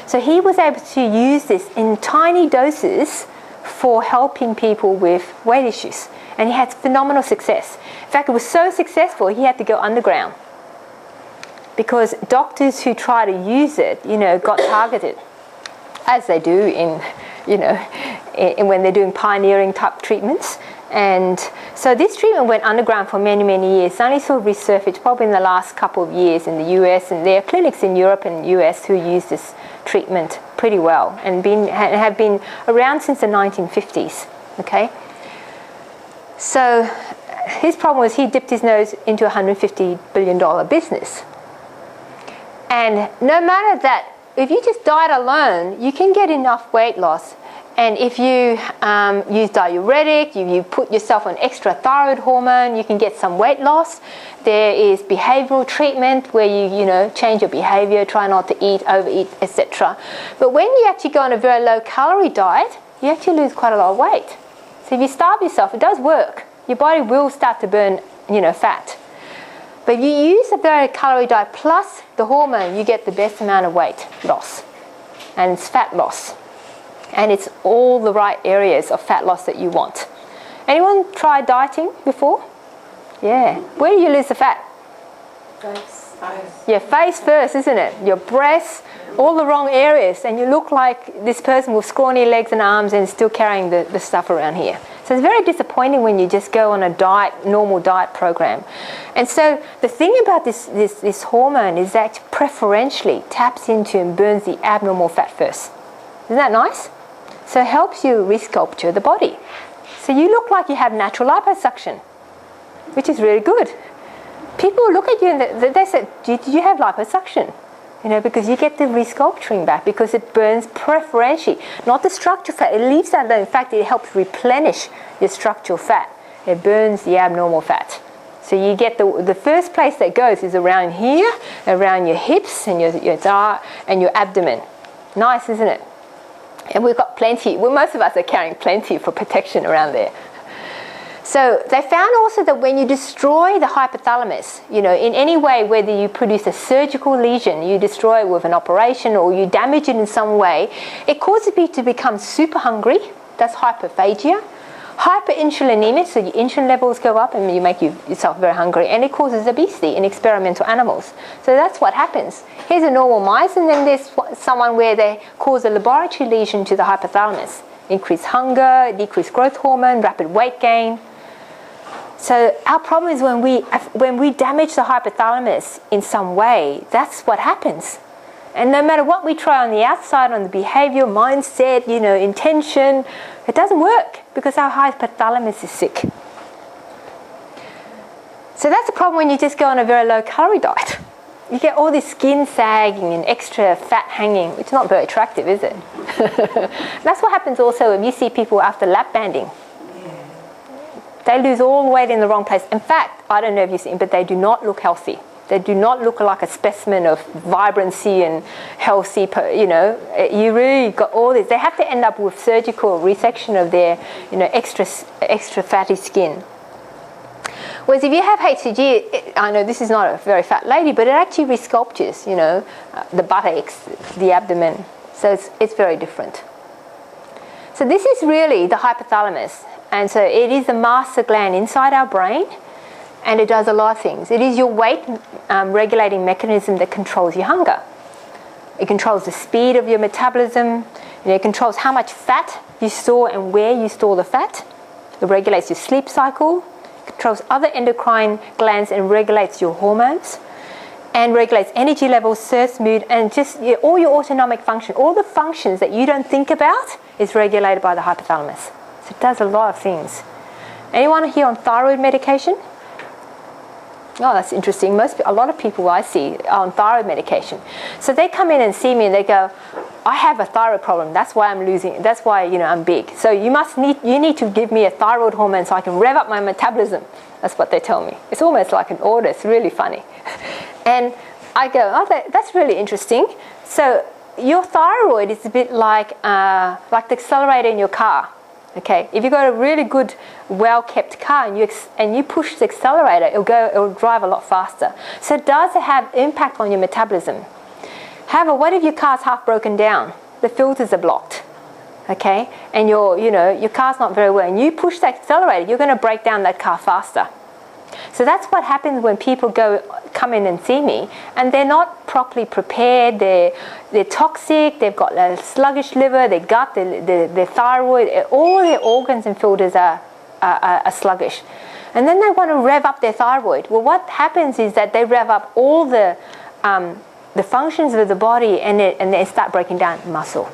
So he was able to use this in tiny doses for helping people with weight issues. And he had phenomenal success. In fact, it was so successful, he had to go underground. Because doctors who try to use it, got targeted, as they do in when they're doing pioneering type treatments. And so this treatment went underground for many, many years. It's only sort of resurfaced probably in the last couple of years in the US, and there are clinics in Europe and US who use this treatment pretty well and have been around since the 1950s, okay? So his problem was he dipped his nose into a $150 billion business. And no matter that, if you just diet alone, you can get enough weight loss. And if you use diuretic, you put yourself on extra thyroid hormone, you can get some weight loss. There is behavioral treatment where you change your behavior, try not to eat, overeat, etc. But when you actually go on a very low calorie diet, you actually lose quite a lot of weight. So if you starve yourself, it does work. Your body will start to burn, fat. But if you use a very calorie diet plus the hormone, you get the best amount of weight loss. And it's fat loss. And it's all the right areas of fat loss that you want. Anyone tried dieting before? Yeah. Where do you lose the fat? Face. Yeah, face first, isn't it? Your breasts, all the wrong areas. And you look like this person with scrawny legs and arms and still carrying the stuff around here. So it's very disappointing when you just go on a normal diet program. And so the thing about this hormone is that it preferentially taps into and burns the abnormal fat first. Isn't that nice? So it helps you resculpture the body. So you look like you have natural liposuction, which is really good. People look at you and they say, did you have liposuction? Because you get the resculpturing back because it burns preferentially, not the structural fat. It leaves that alone. In fact, it helps replenish your structural fat. It burns the abnormal fat. So you get the first place that goes is around here, around your hips and your thigh and your abdomen. Nice, isn't it? And we've got plenty. Well, most of us are carrying plenty for protection around there. So they found also that when you destroy the hypothalamus, in any way, whether you produce a surgical lesion, you destroy it with an operation, or you damage it in some way, it causes you to become super hungry. That's hyperphagia. Hyperinsulinemic, so your insulin levels go up and you make yourself very hungry, and it causes obesity in experimental animals. So that's what happens. Here's a normal mice, and then there's someone where they cause a laboratory lesion to the hypothalamus. Increased hunger, decreased growth hormone, rapid weight gain. So our problem is when we damage the hypothalamus in some way, that's what happens. And no matter what we try on the outside, on the behavior, mindset, intention, it doesn't work because our hypothalamus is sick. So that's the problem when you just go on a very low calorie diet. You get all this skin sagging and extra fat hanging, which is not very attractive, is it? That's what happens also when you see people after lap banding. They lose all the weight in the wrong place. In fact, I don't know if you've seen, but they do not look healthy. They do not look like a specimen of vibrancy and healthy, you really got all this. They have to end up with surgical resection of their, extra fatty skin. Whereas if you have HCG, I know this is not a very fat lady, but it actually resculptures, the buttocks, the abdomen. So it's very different. So this is really the hypothalamus. And so it is the master gland inside our brain. And it does a lot of things. It is your weight regulating mechanism that controls your hunger. It controls the speed of your metabolism. It controls how much fat you store and where you store the fat. It regulates your sleep cycle. It controls other endocrine glands and regulates your hormones. And regulates energy levels, thirst, mood, and just all your autonomic function. All the functions that you don't think about is regulated by the hypothalamus. So it does a lot of things. Anyone here on thyroid medication? Oh, that's interesting. A lot of people I see are on thyroid medication. So they come in and see me and they go, I have a thyroid problem. That's why I'm losing. That's why I'm big. So you need to give me a thyroid hormone so I can rev up my metabolism. That's what they tell me. It's almost like an order. It's really funny. And I go, oh, that's really interesting. So your thyroid is a bit like the accelerator in your car. Okay, if you've got a really good, well-kept car and you push the accelerator, it'll drive a lot faster. So it does have impact on your metabolism. However, what if your car's half broken down? The filters are blocked, okay? And your car's not very well, and you push that accelerator, you're going to break down that car faster. So that's what happens when people come in and see me, and they're not properly prepared. They're toxic. They've got a sluggish liver, their gut, their thyroid. All their organs and filters are sluggish, and then they want to rev up their thyroid. Well, what happens is that they rev up all the functions of the body, and they start breaking down muscle.